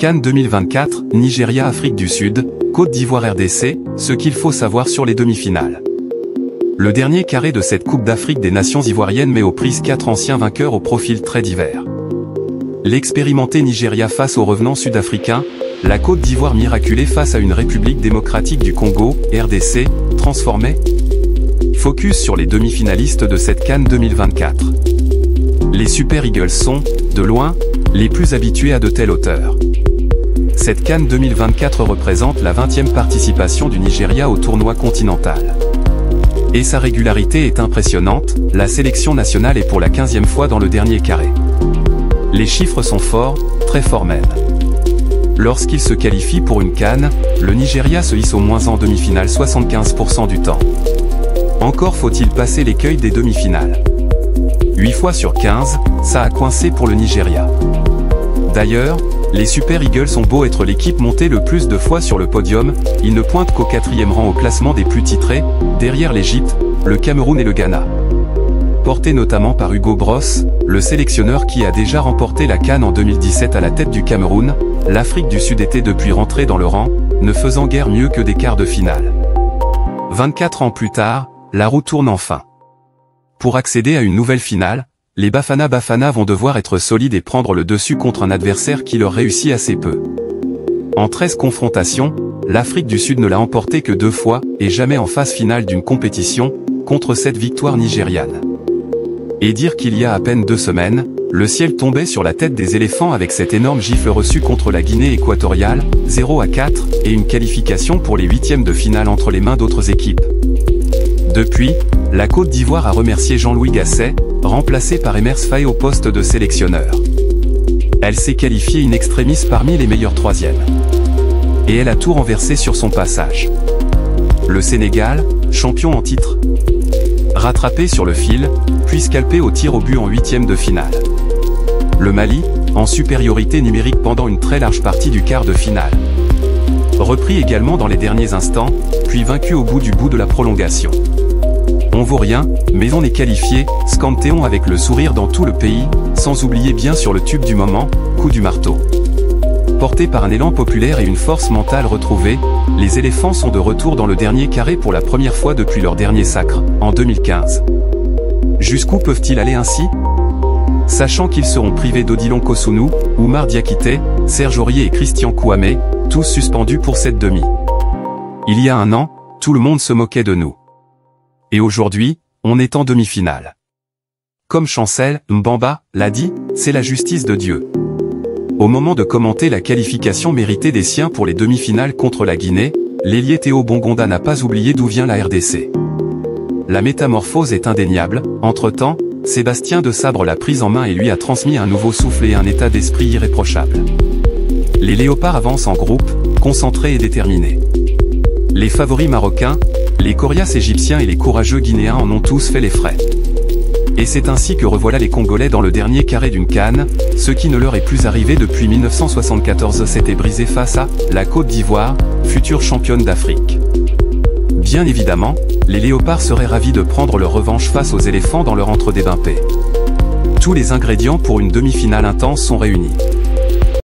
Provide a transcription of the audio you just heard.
CAN 2024, Nigeria, Afrique du Sud, Côte d'Ivoire, RDC, ce qu'il faut savoir sur les demi-finales. Le dernier carré de cette Coupe d'Afrique des Nations ivoiriennes met aux prises 4 anciens vainqueurs aux profils très divers. L'expérimenté Nigeria face au revenant sud-africain, la Côte d'Ivoire miraculée face à une République démocratique du Congo, RDC, transformée. Focus sur les demi-finalistes de cette CAN 2024. Les Super Eagles sont, de loin, les plus habitués à de telles hauteurs. Cette CAN 2024 représente la 20e participation du Nigeria au tournoi continental. Et sa régularité est impressionnante, la sélection nationale est pour la 15e fois dans le dernier carré. Les chiffres sont forts, très forts même. Lorsqu'il se qualifie pour une CAN, le Nigeria se hisse au moins en demi-finale 75% du temps. Encore faut-il passer l'écueil des demi-finales. 8 fois sur 15, ça a coincé pour le Nigeria. D'ailleurs, les Super Eagles ont beau être l'équipe montée le plus de fois sur le podium, ils ne pointent qu'au 4e rang au classement des plus titrés, derrière l'Égypte, le Cameroun et le Ghana. Porté notamment par Hugo Bross, le sélectionneur qui a déjà remporté la CAN en 2017 à la tête du Cameroun, l'Afrique du Sud était depuis rentrée dans le rang, ne faisant guère mieux que des quarts de finale. 24 ans plus tard, la roue tourne enfin. Pour accéder à une nouvelle finale, les Bafana vont devoir être solides et prendre le dessus contre un adversaire qui leur réussit assez peu. En 13 confrontations, l'Afrique du Sud ne l'a emporté que 2 fois, et jamais en phase finale d'une compétition, contre cette victoire nigériane. Et dire qu'il y a à peine 2 semaines, le ciel tombait sur la tête des éléphants avec cette énorme gifle reçue contre la Guinée équatoriale, 0-4, et une qualification pour les 8e de finale entre les mains d'autres équipes. Depuis, la Côte d'Ivoire a remercié Jean-Louis Gasset, remplacé par Emers Faé au poste de sélectionneur. Elle s'est qualifiée in extremis parmi les meilleurs 3e. Et elle a tout renversé sur son passage. Le Sénégal, champion en titre, rattrapé sur le fil, puis scalpé au tir au but en 8e de finale. Le Mali, en supériorité numérique pendant une très large partie du quart de finale. Repris également dans les derniers instants, puis vaincu au bout de la prolongation. On vaut rien, mais on est qualifié, scantéon avec le sourire dans tout le pays, sans oublier bien sûr le tube du moment, coup du marteau. Portés par un élan populaire et une force mentale retrouvée, les éléphants sont de retour dans le dernier carré pour la première fois depuis leur dernier sacre, en 2015. Jusqu'où peuvent-ils aller ainsi? Sachant qu'ils seront privés d'Odilon Kosunu, Oumar Diakité, Serge Aurier et Christian Kouamé, tous suspendus pour cette demi. Il y a un an, tout le monde se moquait de nous. Et aujourd'hui, on est en demi-finale. Comme Chancel Mbamba l'a dit, c'est la justice de Dieu. Au moment de commenter la qualification méritée des siens pour les demi-finales contre la Guinée, l'ailier Théo Bongonda n'a pas oublié d'où vient la RDC. La métamorphose est indéniable, entre-temps, Sébastien de Sabre l'a prise en main et lui a transmis un nouveau souffle et un état d'esprit irréprochable. Les Léopards avancent en groupe, concentrés et déterminés. Les favoris marocains, les coriaces égyptiens et les courageux guinéens en ont tous fait les frais. Et c'est ainsi que revoilà les Congolais dans le dernier carré d'une CAN, ce qui ne leur est plus arrivé depuis 1974 s'était brisé face à la Côte d'Ivoire, future championne d'Afrique. Bien évidemment, les Léopards seraient ravis de prendre leur revanche face aux éléphants dans leur entre-des-bains paix. Tous les ingrédients pour une demi-finale intense sont réunis.